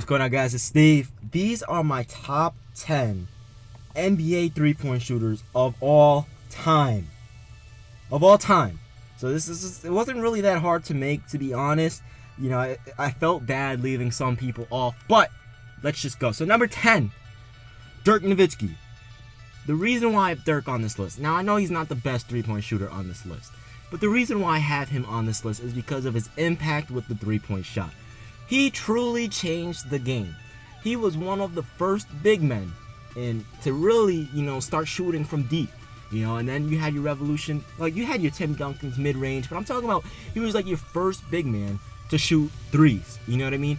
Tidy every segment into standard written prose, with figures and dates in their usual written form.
going on, guys? It's Steve. These are my top 10 NBA three-point shooters of all time. Of all time. So it wasn't really that hard to make, to be honest. You know, I felt bad leaving some people off, but let's just go. So number 10, Dirk Nowitzki. The reason why I have Dirk on this list, now I know he's not the best three-point shooter on this list, but the reason why I have him on this list is because of his impact with the three-point shot. He truly changed the game. He was one of the first big men to really, start shooting from deep. And then you had your revolution, like you had your Tim Duncan's mid-range, but I'm talking about he was like your first big man to shoot threes. You know what I mean?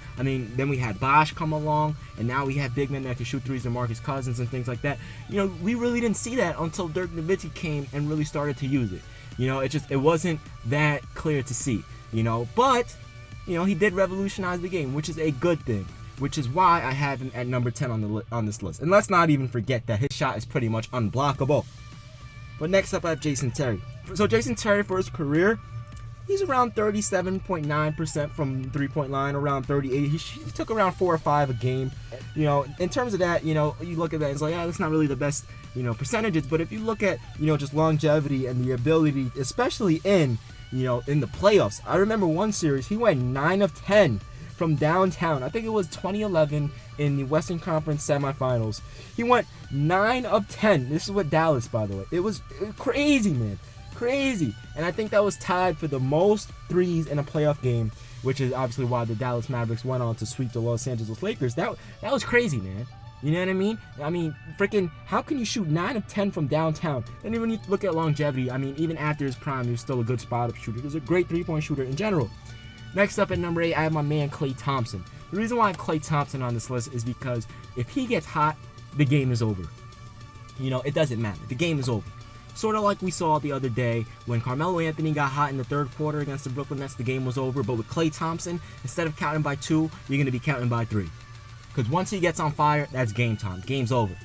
Then we had Bosh come along, and now we have big men that can shoot threes, and Marcus Cousins and things like that. We really didn't see that until Dirk Nowitzki came and really started to use it. It wasn't that clear to see. But he did revolutionize the game, which is a good thing, which is why I have him at number 10 on this list. And let's not even forget that his shot is pretty much unblockable. But next up, I have Jason Terry. So Jason Terry, for his career, he's around 37.9% from three-point line, around 38. He took around 4 or 5 a game. In terms of that, you look at that and it's like, that's not really the best, percentages. But if you look at, just longevity and the ability, especially in the playoffs. I remember one series, he went 9 of 10 from downtown. I think it was 2011 in the Western Conference semifinals. He went 9 of 10. This is with Dallas, by the way. It was crazy, man. Crazy. And I think that was tied for the most threes in a playoff game, which is obviously why the Dallas Mavericks went on to sweep the Los Angeles Lakers. That was crazy, man. You know what I mean? Freaking, how can you shoot 9 of 10 from downtown? And even when you look at longevity, even after his prime, he was still a good spot-up shooter. He was a great three-point shooter in general. Next up at number 8, I have my man Klay Thompson. The reason why I have Klay Thompson on this list is because if he gets hot, the game is over. It doesn't matter. The game is over. Sort of like we saw the other day when Carmelo Anthony got hot in the third quarter against the Brooklyn Nets, the game was over. But with Klay Thompson, instead of counting by 2, you're going to be counting by 3. Because once he gets on fire, that's game time. Game's over.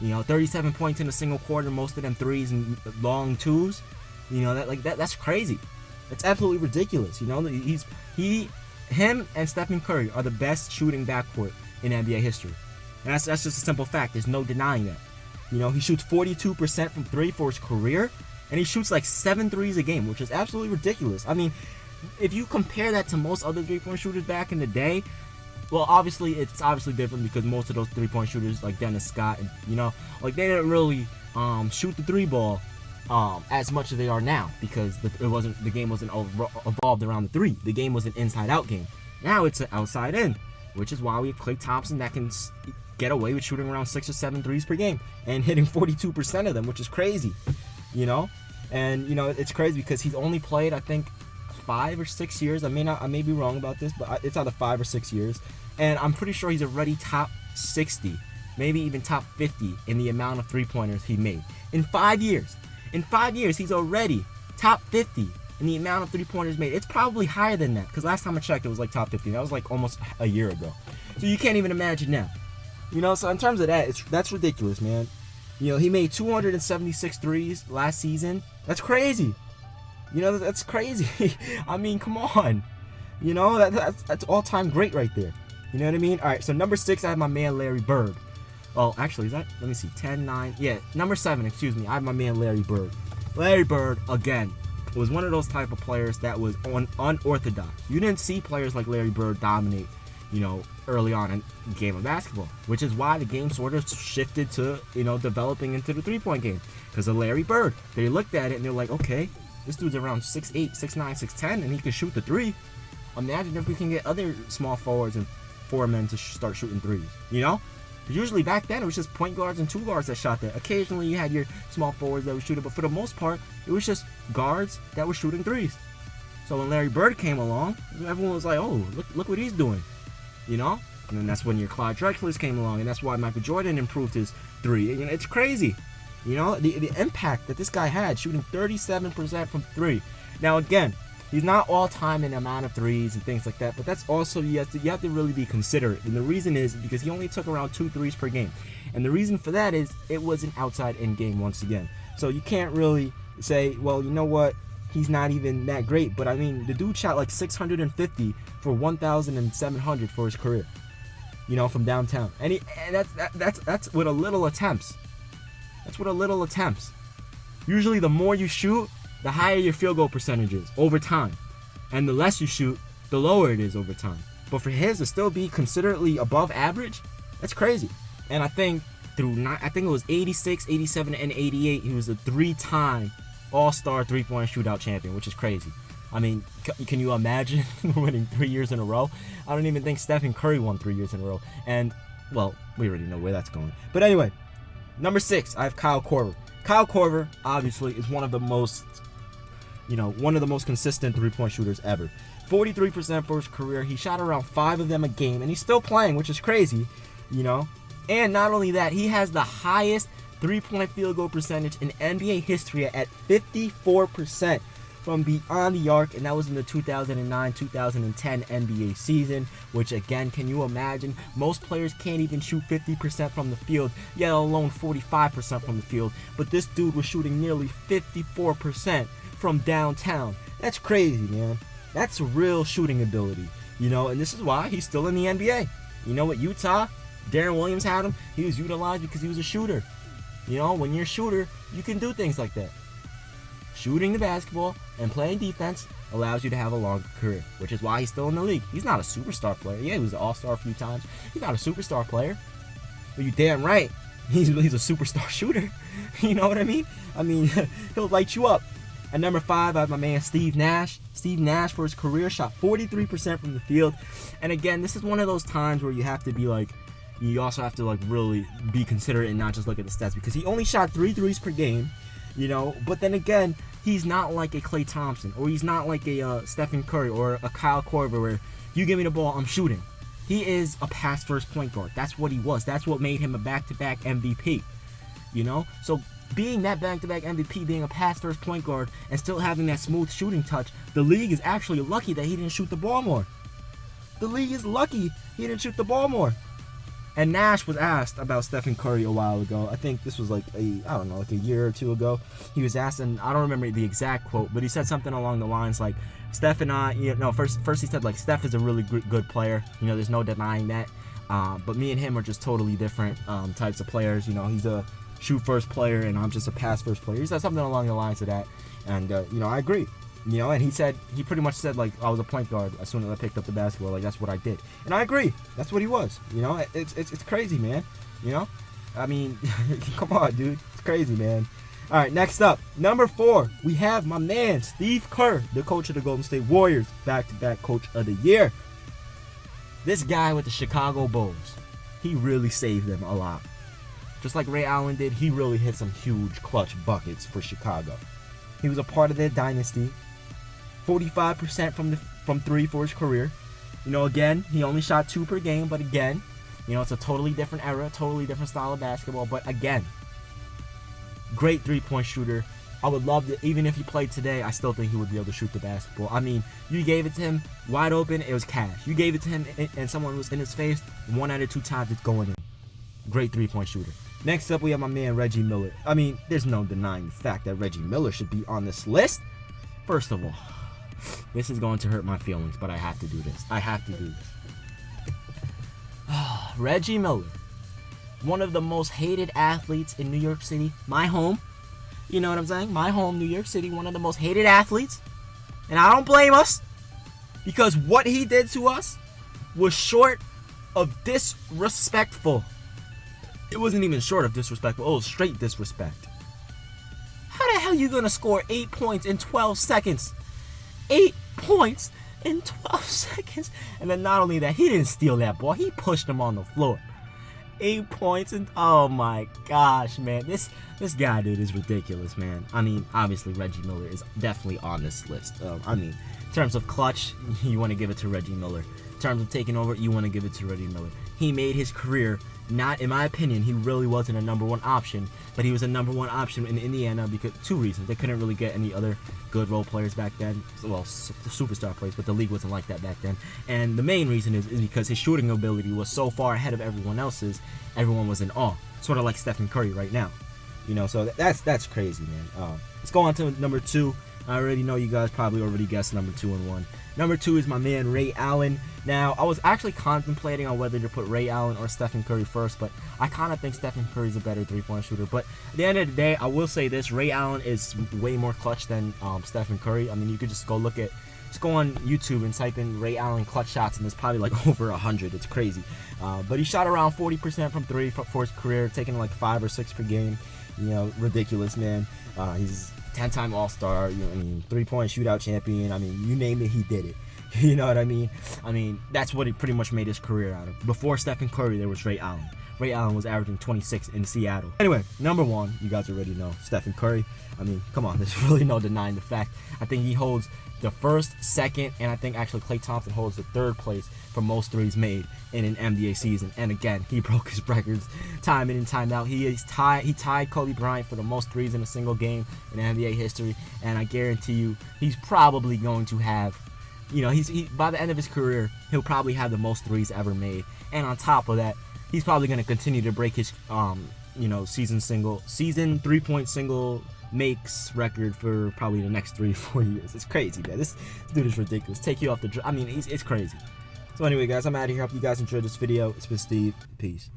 37 points in a single quarter, most of them threes and long twos. That's crazy. It's absolutely ridiculous. Him and Stephon Curry are the best shooting backcourt in NBA history. And that's just a simple fact. There's no denying that. He shoots 42% from 3 for his career, and he shoots like 7 threes a game, which is absolutely ridiculous. If you compare that to most other three-point shooters back in the day, well, it's obviously different because most of those three-point shooters, like Dennis Scott, and they didn't really shoot the three ball as much as they are now because the game wasn't evolved around the three. The game was an inside-out game. Now it's an outside-in, which is why we have Klay Thompson that can get away with shooting around 6 or 7 threes per game and hitting 42% of them, which is crazy. And it's crazy because he's only played, I think, 5 or 6 years. I may be wrong about this, but it's either 5 or 6 years. And I'm pretty sure he's already top 60, maybe even top 50 in the amount of three-pointers he made. In 5 years. In 5 years, he's already top 50 in the amount of three-pointers made. It's probably higher than that because last time I checked, it was like top 50. That was like almost a year ago. So you can't even imagine now. So in terms of that, that's ridiculous, man. He made 276 threes last season. That's crazy. That's crazy. Come on. That's all-time great right there. You know what I mean? All right, so number 6, I have my man Larry Bird. Well, actually, let me see, 10, 9, yeah, number 7, excuse me, I have my man Larry Bird. Larry Bird, again, was one of those type of players that was unorthodox. You didn't see players like Larry Bird dominate, early on in the game of basketball, which is why the game sort of shifted to, developing into the three-point game because of Larry Bird. They looked at it and they're like, okay, this dude's around 6'8", 6'9", 6'10", and he can shoot the 3. Imagine if we can get other small forwards and 4 men to start shooting threes, Usually back then, it was just point guards and 2 guards that shot that. Occasionally, you had your small forwards that would shoot it, but for the most part, it was just guards that were shooting threes. So when Larry Bird came along, everyone was like, oh, look what he's doing, And then that's when your Clyde Drexlers came along, and that's why Michael Jordan improved his 3. It's crazy. The impact that this guy had, shooting 37% from 3. Now, again, he's not all-time in the amount of threes and things like that, but that's also, you have to really be considerate. And the reason is because he only took around 2 threes per game. And the reason for that is it was an outside-in game once again. So you can't really say, well, you know what, he's not even that great. But, the dude shot like 650 for 1,700 for his career. from downtown. And that's with a little attempts. That's with a little attempts. Usually the more you shoot, the higher your field goal percentage is over time. And the less you shoot, the lower it is over time. But for his to still be considerably above average, that's crazy. And I think it was 86, 87, and 88, he was a 3-time All-Star three-point shootout champion, which is crazy. I mean, can you imagine winning 3 years in a row? I don't even think Stephon Curry won 3 years in a row. And, well, we already know where that's going. But anyway, number 6, I have Kyle Korver. Kyle Korver, obviously, is one of the most consistent three-point shooters ever. 43% for his career. He shot around 5 of them a game, and he's still playing, which is crazy, And not only that, he has the highest three-point field goal percentage in NBA history at 54% from beyond the arc, and that was in the 2009-2010 NBA season, which again, can you imagine? Most players can't even shoot 50% from the field, yet alone 45% from the field, but this dude was shooting nearly 54% from downtown. That's crazy, man. That's real shooting ability, and this is why he's still in the NBA. At Utah, Darren Williams had him. He was utilized because he was a shooter. When you're a shooter, you can do things like that. Shooting the basketball and playing defense allows you to have a longer career, which is why he's still in the league. He's not a superstar player. Yeah, he was an all-star a few times. He's not a superstar player. But you're damn right, he's a superstar shooter. You know what I mean? He'll light you up. At number 5, I have my man Steve Nash. Steve Nash, for his career, shot 43% from the field. And again, this is one of those times where you have to be you also have to really be considerate and not just look at the stats, because he only shot 3 threes per game. But then again, he's not like a Klay Thompson, or he's not like a Stephen Curry or a Kyle Korver, where you give me the ball, I'm shooting. He is a pass-first point guard. That's what he was. That's what made him a back-to-back MVP. So being that back-to-back MVP, being a pass-first point guard, and still having that smooth shooting touch, the league is actually lucky that he didn't shoot the ball more. The league is lucky he didn't shoot the ball more. And Nash was asked about Stephen Curry a while ago. I think this was a year or two ago. He was asked, and I don't remember the exact quote, but he said something along the lines like, Steph and I, first he said Steph is a really good player. There's no denying that. But me and him are just totally different types of players. He's a shoot-first player, and I'm just a pass-first player. He said something along the lines of that, and I agree. And he pretty much said I was a point guard as soon as I picked up the basketball. That's what I did, and I agree. That's what he was. It's crazy, man. Come on, dude. It's crazy, man. All right, next up, number 4, we have my man Steve Kerr, the coach of the Golden State Warriors, back-to-back Coach of the Year. This guy with the Chicago Bulls, he really saved them a lot. Just like Ray Allen did, he really hit some huge clutch buckets for Chicago. He was a part of their dynasty. 45% from 3 for his career. Again, he only shot 2 per game, but again, it's a totally different era, totally different style of basketball, but again, great three-point shooter. I would love to, even if he played today, I still think he would be able to shoot the basketball. You gave it to him wide open, it was cash. You gave it to him and someone was in his face, 1 out of 2 times it's going in. Great three-point shooter. Next up, we have my man Reggie Miller. There's no denying the fact that Reggie Miller should be on this list. First of all, this is going to hurt my feelings, but I have to do this. Reggie Miller, one of the most hated athletes in New York City, my home. You know what I'm saying? My home, New York City, one of the most hated athletes. And I don't blame us, because what he did to us was short of disrespectful. It wasn't even short of disrespectful. It was straight disrespect. How the hell are you going to score 8 points in 12 seconds? 8 points in 12 seconds. And then not only that, he didn't steal that ball. He pushed him on the floor. 8 points and oh my gosh, man. This guy, dude, is ridiculous, man. Obviously Reggie Miller is definitely on this list. In terms of clutch, you want to give it to Reggie Miller. In terms of taking over, you want to give it to Reggie Miller. He made his career, not in my opinion, he really wasn't a number 1 option, but he was a number 1 option in Indiana because 2 reasons. They couldn't really get any other good role players back then. Well, the superstar players, but the league wasn't like that back then. And the main reason is because his shooting ability was so far ahead of everyone else's, everyone was in awe. Sort of like Stephen Curry right now. You know, so that's crazy, man. Let's go on to number 2. I already know you guys probably already guessed number 2 and 1. Number 2 is my man Ray Allen. Now, I was actually contemplating on whether to put Ray Allen or Stephen Curry first, but I kind of think Stephen Curry's a better 3-point shooter. But at the end of the day, I will say this: Ray Allen is way more clutch than Stephen Curry. I mean, you could just go on YouTube and type in Ray Allen clutch shots, and there's probably like over 100. It's crazy. But he shot around 40% from 3 for his career, taking like 5 or 6 per game. You know, ridiculous, man. He's 10-time All-Star, you know, I mean, 3-point shootout champion. I mean, you name it, he did it. You know what I mean? I mean, that's what he pretty much made his career out of. Before Stephen Curry, there was Ray Allen. Ray Allen was averaging 26 in Seattle. Anyway, number 1, you guys already know, Stephen Curry. I mean, come on, there's really no denying the fact. I think he holds the first, second, and I think actually Klay Thompson holds the 3rd place for most threes made in an NBA season. And again, he broke his records time in and time out. He tied Kobe Bryant for the most threes in a single game in NBA history. And I guarantee you, he's probably going to have, you know, by the end of his career, he'll probably have the most threes ever made. And on top of that, he's probably going to continue to break his, you know, season 3-point single makes record for probably the next 3 or 4 years. It's crazy, man. This dude is ridiculous. Take you off the, I mean, it's crazy. So anyway, guys, I'm out of here. Hope you guys enjoyed this video. It's been Steve. Peace.